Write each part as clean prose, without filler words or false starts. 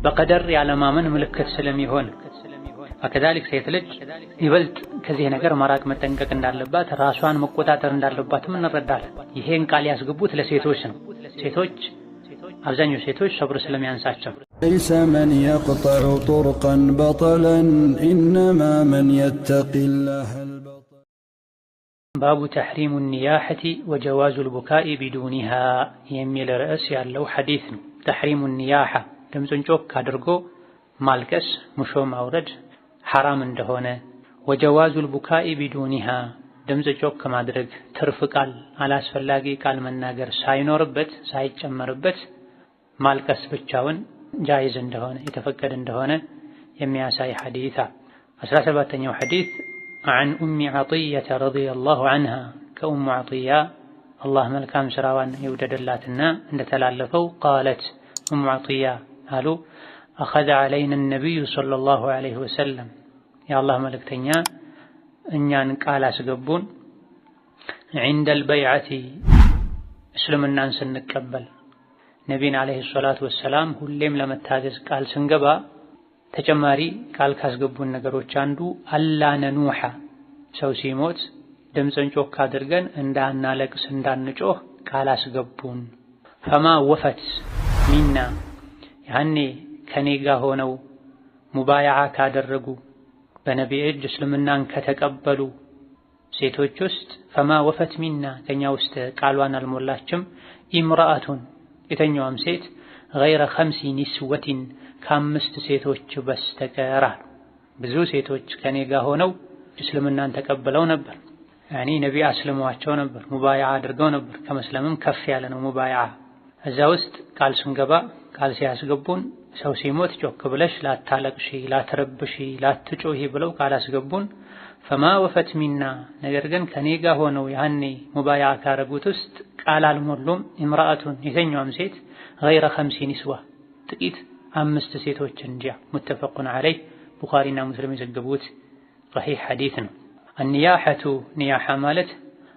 በቀደር ያለማመን ምልክት ስለሚሆን ከዛሊክ ሴት ልጅ ይበልጥ ከዚህ ነገር መራቅ መጠንቀቅ እንዳለባት ራሷን መቆጣጠር እንዳለባትም እንረዳለን። ይሄን ቃል ያስገቡት ለሴቶች ነው። ሴቶች አብዛኛው ሴቶች ሰብር ስለሚያንሳቸው ليس من يقطع طرقا بطلا إنما من يتقي الله البطل. باب تحريم النياحة وجواز البكاء بدونها የሚል ርዕስ ያለው ሐዲስ ነው። تحريم النياحة ድምፅን ጮክ አድርጎ ማልቀስ ሙሾ ማውረድ ሐራም እንደሆነ وجواز البكاء بدونها ድምፅ ጮክ ማድረግ ትርፍ ቃል አላስፈላጊ ቃል መናገር ሳይኖርበት ሳይጨመርበት ማልቀስ ብቻውን ጃይዝ እንደሆነ የተፈቀደ እንደሆነ የሚያሳይ ሐዲስ። 17ኛው ሐዲስ عن أم عطية رضي الله عنها كأم عطية الله ملكام سراوان يوددلاتنا እንደተላለፈው قالت أم عطية قالوا أخذ علينا النبي صلى الله عليه وسلم يا الله ملكتኛ እኛን ቃል አስገቡን عند البيعة እስልምናን ስንቀበል ነቢን አለይሂ ሰላቱ ወሰላም ሁሌም ለመታዘዝ ቃል ስንገባ ተጨማሪ ቃል ካስገቡን ነገሮች አንዱ አላ ነኑሐ ሰው ሲሞት ድምፅን ጮክ አድርገን እንዳናለቅስ እንዳንጮህ ቃል አስገቡን። ፈማ ወፈት ሚና ያኔ ከኔ ጋር ሆነው ሙባያዓ ካደረጉ በነቢ እጅ እስልምናን ከተቀበሉ ሴቶች ውስጥ ፈማ ወፈት ሚና ከኛ ውስጥ ቃሏን አልሞላችም ኢምራአቱን የተኛዋም ሴት ገይረ ኸምሲ ኒስወቲን ከአምስት ሴቶች በስተቀር አሉ። ብዙ ሴቶች ከኔ ጋር ሆነው እስልምናን ተቀብለው ነበር። ያኒ ነቢ አስልሟቸው ነበር፣ ሙባያዓ አድርገው ነበር። ከመስለምም ከፍ ያለ ነው ሙባያዓ። እዛ ውስጥ ቃል ስንገባ ቃል ሲያስገቡን ሰው ሲሞት ጮክ ብለሽ ላታለቅሺ፣ ላትረብሺ፣ ላትጮሂ ብለው ቃል አስገቡን። ፈማ ወፈት ሚና ነገር ግን ከኔ ጋር ሆነው ያኔ ሙባያዓ ካረጉት ውስጥ ቃል አልሞሉም ኢምራአቱን የተኛዋም ሴት ገይረ ኸምሲ ኒስዋ ጥቂት አምስት ሴቶች እንጂ። ሙተፈቁን ዐለይህ ቡኻሪና ሙስሊም የዘገቡት ሰሒህ ሐዲስ ነው። አንያሐቱ ኒያሐ ማለት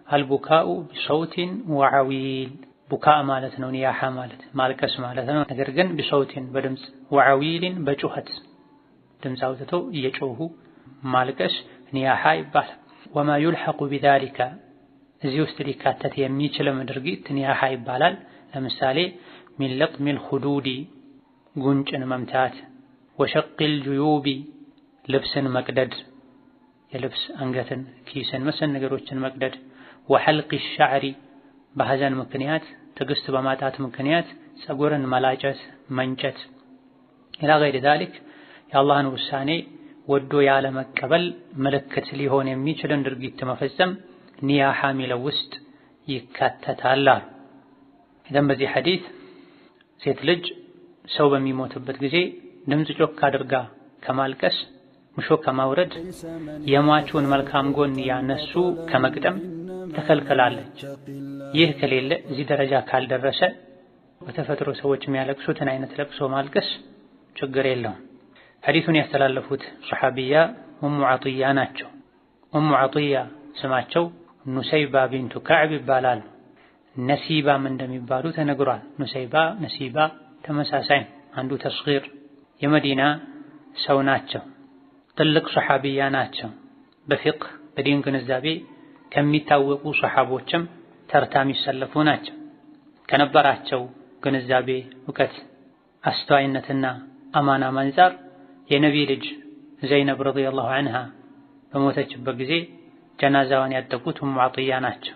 አልቡካኡ ቢሰውቲን ወዐዊል ቡካእ ማለት ነው። ኒያሐ ማለት ማልቀስ ማለት ነው። ነገር ግን ቢሰውቲን በድምፅ ወዐዊልን በጩኸት ድምፅ አውጥተው እየጮሁ ማልቀስ ኒያሐ ይባላል። ወማ ዩልሐቁ ቢዛሊከ እዚህ ውስጥ ሊካተት የሚችልም ድርጊት ኒያሐ ይባላል። ለምሳሌ ሚን ለጥሚል ኹዱዲ ጉንጭን መምታት፣ ወሸቂል ጁዩቢ ልብስን መቅደድ የልብስ አንገትን ኪስን መሰል ነገሮችን መቅደድ፣ ወሐልቂ ሸዕሪ በሐዘን ምክንያት ትዕግስት በማጣት ምክንያት ፀጉርን መላጨት መንጨት፣ ኢላ ገይሪ ዛሊክ የአላህን ውሳኔ ወዶ ያለ መቀበል ምልክት ሊሆን የሚችልን ድርጊት መፈጸም ኒያሐ ሚለው ውስጥ ይካተታል። ኢዘን በዚህ ሐዲስ ሴት ልጅ ሰው በሚሞትበት ጊዜ ድምፅ ጮክ አድርጋ ከማልቀስ ሙሾ ከማውረድ የሟቹን መልካም ጎን ያነሱ ከመግጠም ተከልክላለች። ይህ ከሌለ እዚህ ደረጃ ካልደረሰ በተፈጥሮ ሰዎች የሚያለቅሱትን አይነት ለቅሶ ማልቀስ ችግር የለውም። ሐዲሱን ያስተላለፉት ሱሐቢያ ኡሙ ዐጢያ ናቸው። ኡሙ ዐጢያ ስማቸው ኑሰይባ ቢንቱ ከዕብ ይባላል። ነሲባም እንደሚባሉ ተነግሯል። ኑሰይባ ነሲባ ተመሳሳይ፣ አንዱ ተስጊር የመዲና ሰው ናቸው። ትልቅ ሱሐቢያ ናቸው። በፊቅህ በዲን ግንዛቤ ከሚታወቁ ሱሐቦችም ተርታ የሚሰለፉ ናቸው። ከነበራቸው ግንዛቤ እውቀት፣ አስተዋይነትና አማና አንፃር የነቢ ልጅ ዘይነብ ረዲየላሁ ዐንሃ በሞተችበት ጊዜ ጀናዛዋን ያጠቁት ኡሙ ዐጢያ ናቸው።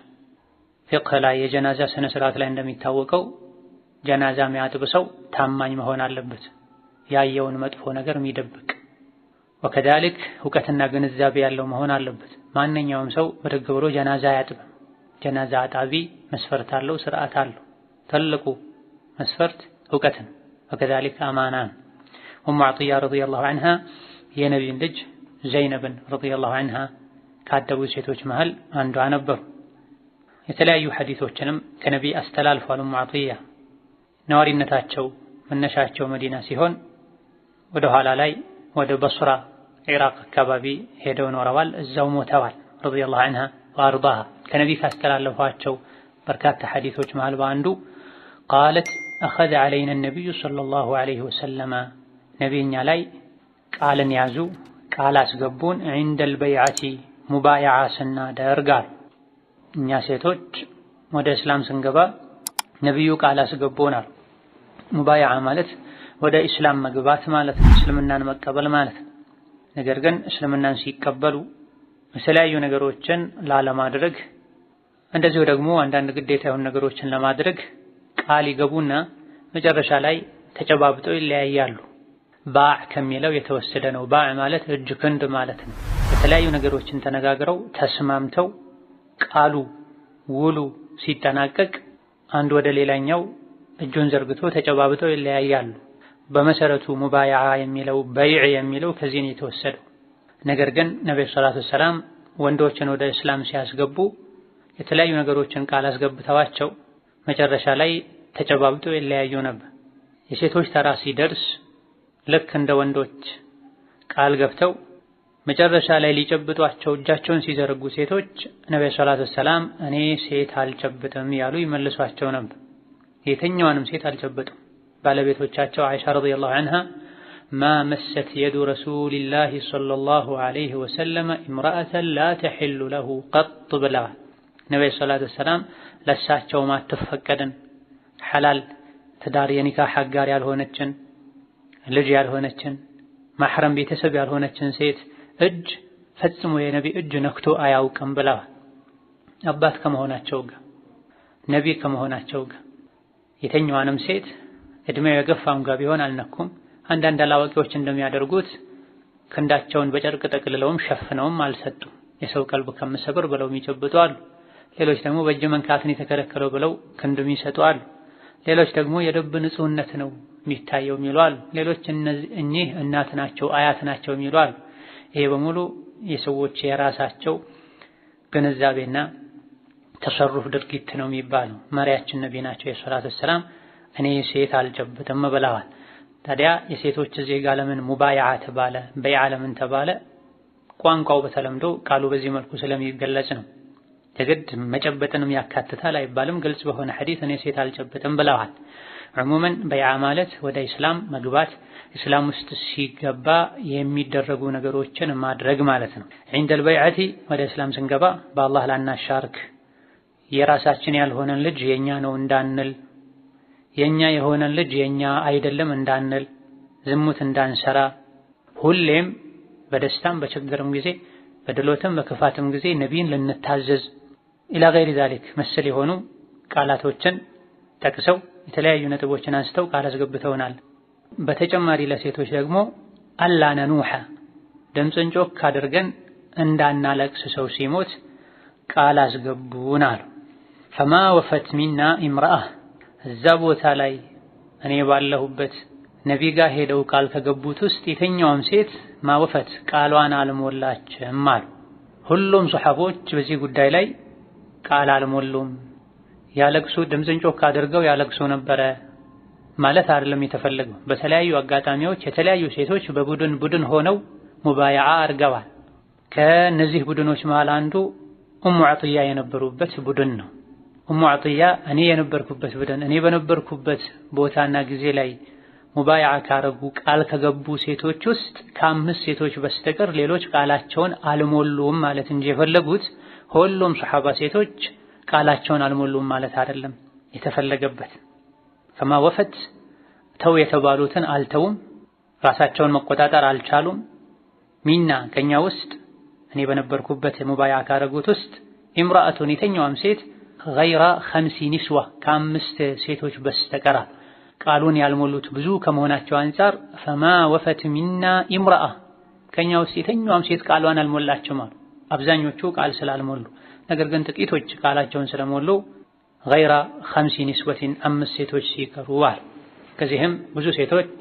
ፊቅህ ላይ የጀናዛ ስነ ስርዓት ላይ እንደሚታወቀው ጀናዛ የሚያጥብ ሰው ታማኝ መሆን አለበት፣ ያየውን መጥፎ ነገር የሚደብቅ ወከዛሊክ እውቀትና ግንዛቤ ያለው መሆን አለበት። ማንኛውም ሰው ብድግ ብሎ ጀናዛ አያጥብም። ጀናዛ አጣቢ መስፈርት አለው፣ ስርዓት አለው። ትልቁ መስፈርት እውቀትን ወከዛሊክ አማናን። ኡሙ ዐጢያ ረዲየላሁ ዐንሃ የነቢይን ልጅ ዘይነብን ረዲየላሁ ዐንሃ ካደጉ ሴቶች መሃል አንዷ ነበሩ። የተለያዩ ሐዲሶችንም ከነቢይ አስተላልፏል። ኡሙ ዐጢያ ነዋሪነታቸው መነሻቸው መዲና ሲሆን ወደ ኋላ ላይ ወደ በስራ ኢራቅ አካባቢ ሄደው ኖረዋል። እዛው ሞተዋል ረዲየላሁ ዐንሃ ወአርዳሃ። ከነቢይ ካስተላለፏቸው በርካታ ሐዲሶች መሃል በአንዱ ቃለት አኸዘ ዐለይና ነቢዩ ሰለላሁ ዐለይሂ ወሰለመ ነቢይኛ ላይ ቃልን ያዙ ቃል አስገቡን ዒንደል በይዓቲ ሙባይዓ ስናደርግ አሉ። እኛ ሴቶች ወደ እስላም ስንገባ ነቢዩ ቃል አስገቡናል። ሙባይዓ ማለት ወደ እስላም መግባት ማለት ነው፣ እስልምናን መቀበል ማለት ነው። ነገር ግን እስልምናን ሲቀበሉ የተለያዩ ነገሮችን ላለማድረግ እንደዚሁ ደግሞ አንዳንድ ግዴታ የሆኑ ነገሮችን ለማድረግ ቃል ይገቡና መጨረሻ ላይ ተጨባብጠው ይለያያሉ። ባዕ ከሚለው የተወሰደ ነው። ባዕ ማለት እጅ ክንድ ማለት ነው። የተለያዩ ነገሮችን ተነጋግረው ተስማምተው ቃሉ ውሉ ሲጠናቀቅ አንድ ወደ ሌላኛው እጁን ዘርግቶ ተጨባብጠው ይለያያሉ። በመሰረቱ ሙባይዓ የሚለው በይዕ የሚለው ከዚህ ነው የተወሰደው። ነገር ግን ነብዩ ሰለላሁ ዐለይሂ ወሰለም ወንዶችን ወደ እስላም ሲያስገቡ የተለያዩ ነገሮችን ቃል አስገብተዋቸው መጨረሻ ላይ ተጨባብጠው ይለያዩ ነበር። የሴቶች ተራ ሲደርስ ልክ እንደ ወንዶች ቃል ገብተው መጨረሻ ላይ ሊጨብጧቸው እጃቸውን ሲዘረጉ ሴቶች ነብዩ ሰለላሁ ዐለይሂ ወሰለም እኔ ሴት አልጨብጥም ያሉ ይመልሷቸው ነበር። የተኛዋንም ሴት አልጨበጡም። ባለቤቶቻቸው አይሻ ረዲየላሁ ዐንሃ ማ መሰት የዱ ረሱሊላሂ ሰለላሁ ዐለይሂ ወሰለም ኢምራአተን ላ ተሒሉ ለሁ ቀጥ ብለዋል። ነብዩ ሰለላሁ ዐለይሂ ወሰለም ለሳቸው ማትፈቀድን ሐላል ትዳር የኒካህ አጋር ያልሆነችን ልጅ ያልሆነችን ማህረም ቤተሰብ ያልሆነችን ሴት እጅ ፈጽሞ የነቢ እጅ ነክቶ አያውቅም ብለዋል። አባት ከመሆናቸው ጋር ነቢ ከመሆናቸው ጋር የተኛዋንም ሴት እድሜው የገፋም ጋር ቢሆን አልነኩም። አንዳንድ አላዋቂዎች እንደሚያደርጉት ክንዳቸውን በጨርቅ ጠቅልለውም ሸፍነውም አልሰጡም። የሰው ቀልብ ከምሰብር ብለው የሚጨብጡ አሉ። ሌሎች ደግሞ በእጅ መንካትን የተከለከለው ብለው ክንድም ይሰጡ አሉ። ሌሎች ደግሞ የልብ ንጹህነት ነው የሚታየው የሚሉ አሉ። ሌሎች እኚህ እናት ናቸው አያት ናቸው የሚሉ አሉ። ይሄ በሙሉ የሰዎች የራሳቸው ግንዛቤና ተሰሩፍ ድርጊት ነው የሚባለው። መሪያችን ነቢ ናቸው የሰላቱ ሰላም እኔ ሴት አልጨብጥም ብለዋል። ታዲያ የሴቶች ዜጋ ለምን ሙባይዓ ተባለ በይዓ ለምን ተባለ? ቋንቋው በተለምዶ ቃሉ በዚህ መልኩ ስለሚገለጽ ነው። የግድ መጨበጥንም ያካትታል አይባልም። ግልጽ በሆነ ሐዲስ እኔ ሴት አልጨብጥም ብለዋል። ዑሙመን በይዓ ማለት ወደ እስላም መግባት እስላም ውስጥ ሲገባ የሚደረጉ ነገሮችን ማድረግ ማለት ነው። ዒንደል በይዓቲ ወደ እስላም ስንገባ በአላህ ላናሻርክ፣ የራሳችን ያልሆነን ልጅ የኛ ነው እንዳንል፣ የኛ የሆነን ልጅ የኛ አይደለም እንዳንል፣ ዝሙት እንዳንሰራ፣ ሁሌም በደስታም በችግርም ጊዜ በድሎትም በክፋትም ጊዜ ነቢይን ልንታዘዝ ኢላ ገይሪ ዛሊክ መሰል የሆኑ ቃላቶችን ጠቅሰው የተለያዩ ነጥቦችን አንስተው ቃል አስገብተውናል። በተጨማሪ ለሴቶች ደግሞ አላ ነኑሐ ድምፅን ጮክ አድርገን እንዳናለቅስ ሰው ሲሞት ቃል አስገቡን አሉ። ፈማ ወፈት ሚና ኢምራአ እዛ ቦታ ላይ እኔ ባለሁበት ነቢ ጋር ሄደው ቃል ከገቡት ውስጥ የተኛውም ሴት ማወፈት ቃሏን አልሞላችም አሉ። ሁሉም ሱሐቦች በዚህ ጉዳይ ላይ ቃል አልሞሉም። ያለቅሱ ድምፅን ጮክ አድርገው ያለቅሱ ነበረ ማለት አይደለም የተፈለገው። በተለያዩ አጋጣሚዎች የተለያዩ ሴቶች በቡድን ሆነው ሙባይዓ አድርገዋል። ከነዚህ ቡድኖች መሃል አንዱ ኡሙ ዐጥያ የነበሩበት ቡድን ነው። ኡሙ ዐጥያ እኔ የነበርኩበት ቡድን እኔ በነበርኩበት ቦታና ጊዜ ላይ ሙባይዓ ካረጉ ቃል ከገቡ ሴቶች ውስጥ ከ5 ሴቶች በስተቀር ሌሎች ቃላቸውን አልሞሉም ማለት እንጂ የፈለጉት ሁሉም ሱሐባ ሴቶች ቃላቸውን አልሞሉም ማለት አይደለም የተፈለገበት። ከማ ወፈት ተው የተባሉትን አልተውም፣ ራሳቸውን መቆጣጠር አልቻሉም። ሚና ከኛ ውስጥ እኔ በነበርኩበት ሙባይዓ ካረጉት ውስጥ ኢምራአቱን የተኛዋም ሴት ገይራ 50 ኒስዋ ከ5 ሴቶች በስተቀር ቃሉን ያልሞሉት ብዙ ከመሆናቸው አንፃር ፈማ ወፈት ሚና ኢምራአ ከኛ ውስጥ የተኛዋም ሴት ቃሏን አልሞላችም አሉ። አብዛኞቹ ቃል ስላልሞሉ፣ ነገር ግን ጥቂቶች ቃላቸውን ስለሞሉ ገይራ 50 ኒስወቲን 5 ሴቶች ሲቀሩ አሉ። ከዚህም ብዙ ሴቶች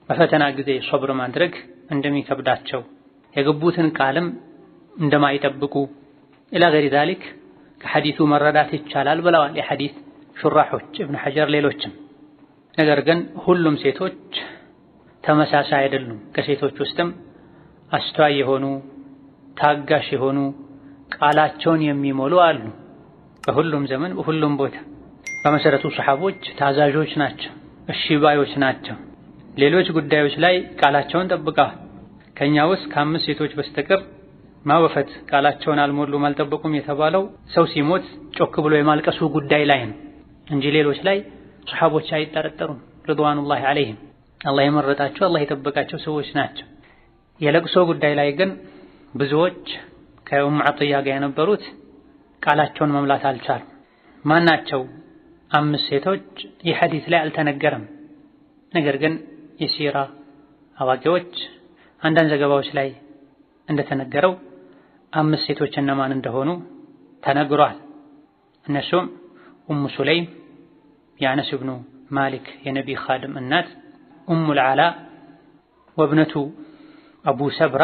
በፈተና ጊዜ ሶብር ማድረግ እንደሚከብዳቸው የገቡትን ቃልም እንደማይጠብቁ ኢላ ገይሪ ዛሊክ ከሐዲሱ መረዳት ይቻላል ብለዋል የሐዲስ ሹራሖች ኢብኑ ሐጀር ሌሎችም። ነገር ግን ሁሉም ሴቶች ተመሳሳይ አይደሉም። ከሴቶች ውስጥም አስተዋይ የሆኑ ታጋሽ የሆኑ ቃላቸውን የሚሞሉ አሉ። በሁሉም ዘመን በሁሉም ቦታ በመሰረቱ ሱሐቦች ታዛዦች ናቸው፣ እሺ ባዮች ናቸው። ሌሎች ጉዳዮች ላይ ቃላቸውን ጠብቀዋል። ከኛ ውስጥ ከ5 ሴቶች በስተቀር ማወፈት ቃላቸውን አልሞሉም አልጠበቁም የተባለው ሰው ሲሞት ጮክ ብሎ የማልቀሱ ጉዳይ ላይ ነው እንጂ ሌሎች ላይ ሱሐቦች አይጠረጠሩም ሪድዋኑላሂ ዐለይሂም። አላህ የመረጣቸው አላህ የጠበቃቸው ሰዎች ናቸው። የለቅሶ ጉዳይ ላይ ግን ብዙዎች ከኡሙ ዐጥያ ጋር የነበሩት ቃላቸውን መምላት አልቻሉም። ማናቸው 5 ሴቶች ይህ ሐዲስ ላይ አልተነገረም። ነገር ግን የሲራ አዋቂዎች አንዳንድ ዘገባዎች ላይ እንደተነገረው 5 ሴቶች እነማን እንደሆኑ ተነግሯል። እነሱም ኡሙ ሱለይም የአነስ ብኑ ማሊክ የነቢ ኻድም እናት፣ ኡሙል ዓላ ወብነቱ አቡ ሰብራ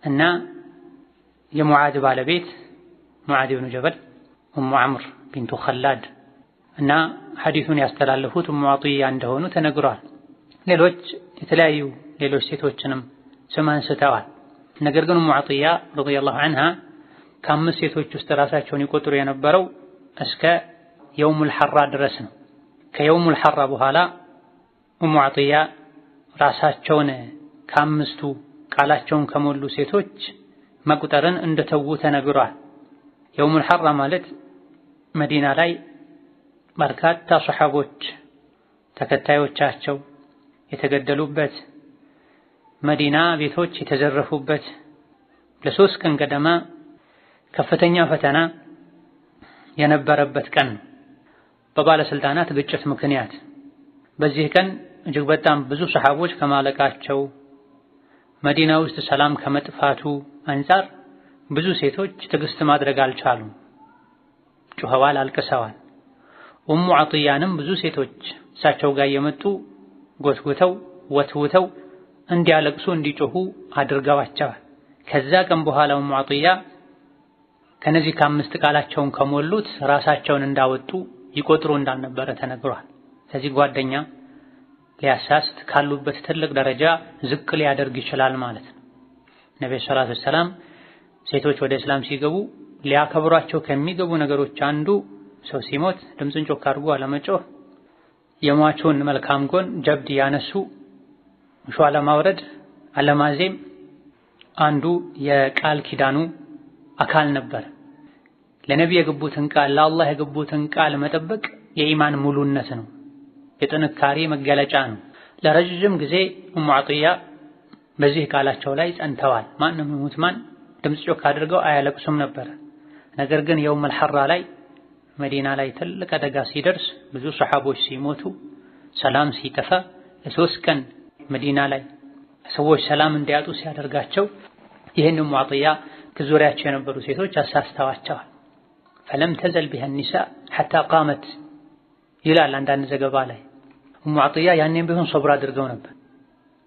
እና የሙዓዝ ባለቤት ሙዓዝ ብኑ ጀበል ኡሙ ዐምር ቢንቱ ኸላድ እና ሐዲሱን ያስተላለፉት ኡሙ ዐጥያ እንደሆኑ ተነግሯል። ሌሎች የተለያዩ ሌሎች ሴቶችንም ስም አንስተዋል። ነገር ግን ኡሙ ዐጥያ ረዲየላሁ ዐንሃ ከ5 ሴቶች ውስጥ ራሳቸውን ይቆጥሩ የነበረው እስከ የውሙል ሐራ ድረስ ነው። ከየውሙል ሐራ በኋላ ኡሙ ዐጥያ ራሳቸውን ከ5ቱ ቃላቸውን ከሞሉ ሴቶች መቁጠርን እንደተዉ ተነግሯል። የውሙል ሐራ ማለት መዲና ላይ በርካታ ሱሐቦች ተከታዮቻቸው የተገደሉበት፣ መዲና ቤቶች የተዘረፉበት፣ ለ3 ቀን ገደማ ከፍተኛ ፈተና የነበረበት ቀን በባለስልጣናት ግጭት ምክንያት። በዚህ ቀን እጅግ በጣም ብዙ ሱሐቦች ከማለቃቸው፣ መዲና ውስጥ ሰላም ከመጥፋቱ አንፃር ብዙ ሴቶች ትዕግስት ማድረግ አልቻሉም። ጮኸዋል፣ አልቅሰዋል። ኡሙ ዐጥያንም ብዙ ሴቶች እሳቸው ጋር የመጡ ጎትጉተው ወትውተው እንዲያለቅሱ እንዲጮሁ አድርገዋቸዋል። ከዛ ቀን በኋላ ኡሙ ዐጥያ ከነዚህ ከ5 ቃላቸውን ከሞሉት ራሳቸውን እንዳወጡ ይቆጥሩ እንዳልነበረ ተነግሯል። ስለዚህ ጓደኛ ሊያሳስት ካሉበት ትልቅ ደረጃ ዝቅ ሊያደርግ ይችላል ማለት ነው። ነብዩ ሰለላሁ ዐለይሂ ወሰለም ሴቶች ወደ እስላም ሲገቡ ሊያከብሯቸው ከሚገቡ ነገሮች አንዱ ሰው ሲሞት ድምፅን ጮክ አድርጎ አለመጮህ፣ የሟቹን መልካም ጎን ጀብድ ያነሱ ሸዋ ለማውረድ አለማዜም አንዱ የቃል ኪዳኑ አካል ነበር። ለነብዩ የገቡትን ቃል ለአላህ የገቡትን ቃል መጠበቅ የኢማን ሙሉነት ነው፣ የጥንካሬ መገለጫ ነው። ለረጅም ጊዜ ኡሙ ዐጥያ በዚህ ቃላቸው ላይ ጸንተዋል። ማንም ይሙት ማን ድምፅ ጮክ አድርገው አያለቅሱም ነበር። ነገር ግን የውሙል ሐራ ላይ መዲና ላይ ትልቅ አደጋ ሲደርስ፣ ብዙ ሱሐቦች ሲሞቱ፣ ሰላም ሲጠፋ፣ ለ3 ቀን መዲና ላይ ሰዎች ሰላም እንዲያጡ ሲያደርጋቸው ይህን ኡሙ ዐጥያ ከዙሪያቸው የነበሩ ሴቶች አሳስተዋቸዋል። ፈለም ተዘል ቢሃ ኒሳ ሐታ ቃመት ይላል አንዳንድ ዘገባ ላይ። ኡሙ ዐጥያ ያኔም ቢሆን ሶብር አድርገው ነበር።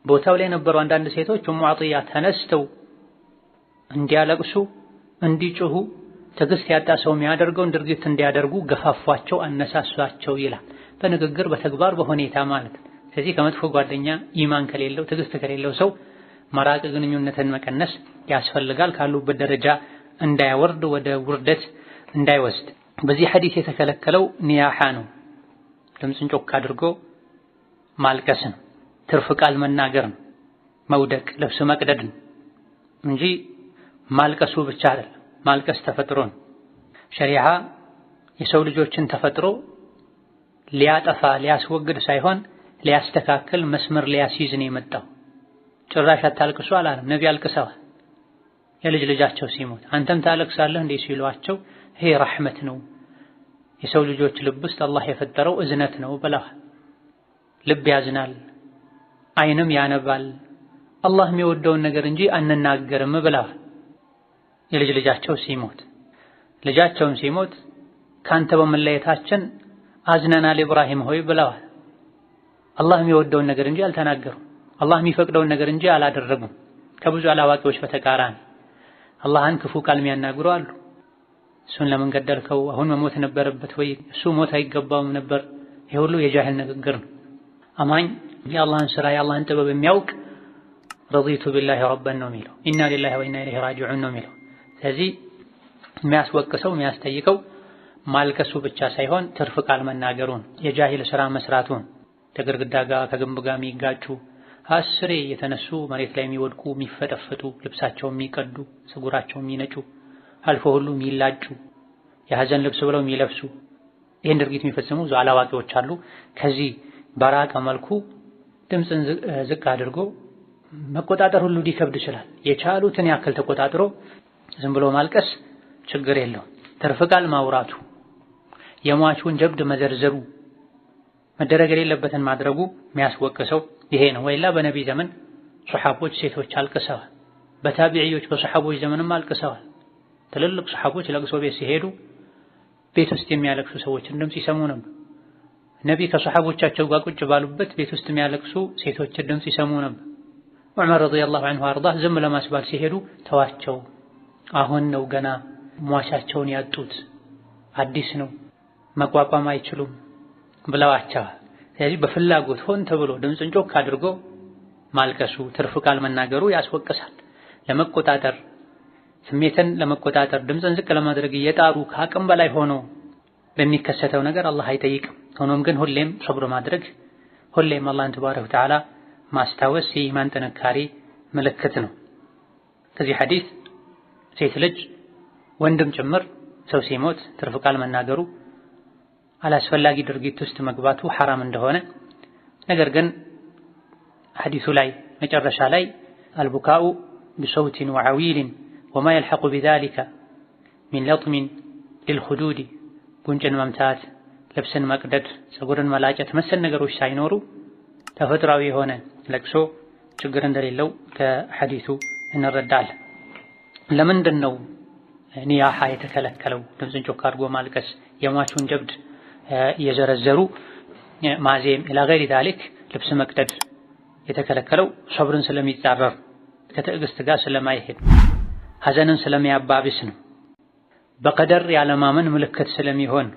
ቦታው ላይ የነበሩ አንዳንድ ሴቶች ኡሙ ዐጥያ ተነስተው እንዲያለቅሱ እንዲጮሁ ትዕግስት ያጣ ሰው የሚያደርገውን ድርጊት እንዲያደርጉ ገፋፏቸው፣ አነሳሷቸው ይላል። በንግግር በተግባር በሁኔታ ማለት። ስለዚህ ከመጥፎ ጓደኛ ኢማን ከሌለው ትዕግስት ከሌለው ሰው መራቅ፣ ግንኙነትን መቀነስ ያስፈልጋል። ካሉበት ደረጃ እንዳያወርድ፣ ወደ ውርደት እንዳይወስድ። በዚህ ሐዲስ የተከለከለው ኒያሓ ነው፣ ድምፅን ጮክ አድርጎ ማልቀስ ነው፣ ትርፍ ቃል መናገር ነው፣ መውደቅ፣ ልብስ መቅደድ ነው እንጂ ማልቀሱ ብቻ አይደለም። ማልቀስ ተፈጥሮ ነው። ሸሪዓ የሰው ልጆችን ተፈጥሮ ሊያጠፋ ሊያስወግድ ሳይሆን ሊያስተካክል መስመር ሊያስይዝ ነው የመጣው። ጭራሽ አታልቅሱ አላለም። ነቢ አልቅሰዋል። የልጅ ልጃቸው ሲሞት አንተም ታለቅሳለህ እንዴ ሲሏቸው ይሄ ረሕመት ነው፣ የሰው ልጆች ልብ ውስጥ አላህ የፈጠረው እዝነት ነው ብለዋል። ልብ ያዝናል፣ አይንም ያነባል፣ አላህ የሚወደውን ነገር እንጂ አንናገርም ብለዋል። የልጅ ልጃቸው ሲሞት ልጃቸውን ሲሞት ካንተ በመለየታችን አዝነናል ኢብራሂም ሆይ ብለዋል። አላህ የሚወደውን ነገር እንጂ አልተናገሩም። አላህ የሚፈቅደውን ነገር እንጂ አላደረጉም። ከብዙ አላዋቂዎች በተቃራኒ አላህን ክፉ ቃል የሚያናግሩ አሉ። እሱን ለምን ገደልከው? አሁን መሞት ነበረበት ወይ? እሱ ሞት አይገባውም ነበር። ይሄ ሁሉ የጃሂል ንግግር ነው። አማኝ የአላህን ስራ የአላህን ጥበብ የሚያውቅ ረዲቱ ቢላሂ ረበን ነው የሚለው፣ ኢና ሊላሂ ወኢና ኢለይሂ ራጂዑን ነው የሚለው። ስለዚህ የሚያስወቅሰው የሚያስጠይቀው ማልቀሱ ብቻ ሳይሆን ትርፍ ቃል መናገሩን፣ የጃሂል ስራ መስራቱን፣ ከግድግዳ ጋር ከግንብ ጋር የሚጋጩ አስሬ የተነሱ መሬት ላይ የሚወድቁ የሚፈጠፈጡ ልብሳቸው የሚቀዱ ፀጉራቸው የሚነጩ አልፎ ሁሉ የሚላጩ የሐዘን ልብስ ብለው የሚለብሱ ይህን ድርጊት የሚፈጽሙ ብዙ አላዋቂዎች አሉ። ከዚህ በራቀ መልኩ ድምፅን ዝቅ አድርጎ መቆጣጠር ሁሉ ሊከብድ ይችላል። የቻሉትን ያክል ተቆጣጥሮ ዝም ብሎ ማልቀስ ችግር የለውም። ትርፍ ቃል ማውራቱ፣ የሟቹን ጀብድ መዘርዘሩ፣ መደረግ የሌለበትን ማድረጉ የሚያስወቅሰው ይሄ ነው። ወይላ በነቢይ ዘመን ሱሐቦች ሴቶች አልቅሰዋል። በታቢዒዎች በሱሐቦች ዘመንም አልቅሰዋል። ትልልቅ ሱሐቦች ለቅሶ ቤት ሲሄዱ ቤት ውስጥ የሚያለቅሱ ሰዎችን ድምፅ ይሰሙ ነበር። ነቢይ ከሱሐቦቻቸው ጋር ቁጭ ባሉበት ቤት ውስጥ የሚያለቅሱ ሴቶችን ድምፅ ይሰሙ ነበር። ዑመር ረዲየላሁ ዐንሁ አርዳህ ዝም ለማስባል ሲሄዱ ተዋቸው፣ አሁን ነው ገና ሟቻቸውን ያጡት፣ አዲስ ነው መቋቋም አይችሉም ብለዋቸዋል። ስለዚህ በፍላጎት ሆን ተብሎ ድምፅን ጮክ አድርጎ ማልቀሱ፣ ትርፍ ቃል መናገሩ ያስወቅሳል። ለመቆጣጠር ስሜትን ለመቆጣጠር ድምፅን ዝቅ ለማድረግ እየጣሩ ከአቅም በላይ ሆኖ በሚከሰተው ነገር አላህ አይጠይቅም። ሆኖም ግን ሁሌም ሰብር ማድረግ፣ ሁሌም አላህን ተባረከ ወተዓላ ማስታወስ የኢማን ጥንካሬ ምልክት ነው። ከዚህ ሐዲስ ሴት ልጅ ወንድም ጭምር ሰው ሲሞት ትርፍ ቃል መናገሩ አላስፈላጊ ድርጊት ውስጥ መግባቱ ሐራም እንደሆነ፣ ነገር ግን ሐዲሱ ላይ መጨረሻ ላይ አልቡካኡ ቢሰውቲን ወዐዊልን ወማ የልሐቁ ቢዛሊከ ሚን ለጥሚን ሊልኹዱድ ጉንጭን መምታት፣ ልብስን መቅደድ፣ ፀጉርን መላጨት መሰል ነገሮች ሳይኖሩ ተፈጥሯዊ የሆነ ለቅሶ ችግር እንደሌለው ከሐዲሱ እንረዳለን። ለምንድን ነው ኒያሃ የተከለከለው? ድምፅን ጮክ አድርጎ ማልቀስ፣ የሟቹን ጀብድ እየዘረዘሩ ማዜም ኢላ ገይሪ ዛሊክ ልብስ መቅደድ የተከለከለው ሰብርን ስለሚጻረር ከትዕግስት ጋር ስለማይሄድ ሐዘንን ስለሚያባብስ ነው። በቀደር ያለማመን ምልክት ስለሚሆን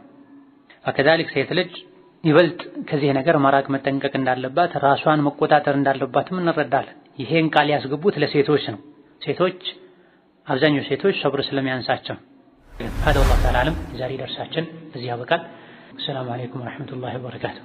ወከዛሊክ ሴት ልጅ ይበልጥ ከዚህ ነገር መራቅ መጠንቀቅ እንዳለባት ራሷን መቆጣጠር እንዳለባትም እንረዳለን። ይሄን ቃል ያስገቡት ለሴቶች ነው። ሴቶች አብዛኛው ሴቶች ሰብር ስለሚያንሳቸው هذا والله تعالى أعلم። የዛሬ ደርሳችን እዚህ ያበቃል። السلام عليكم ورحمة الله وبركاته።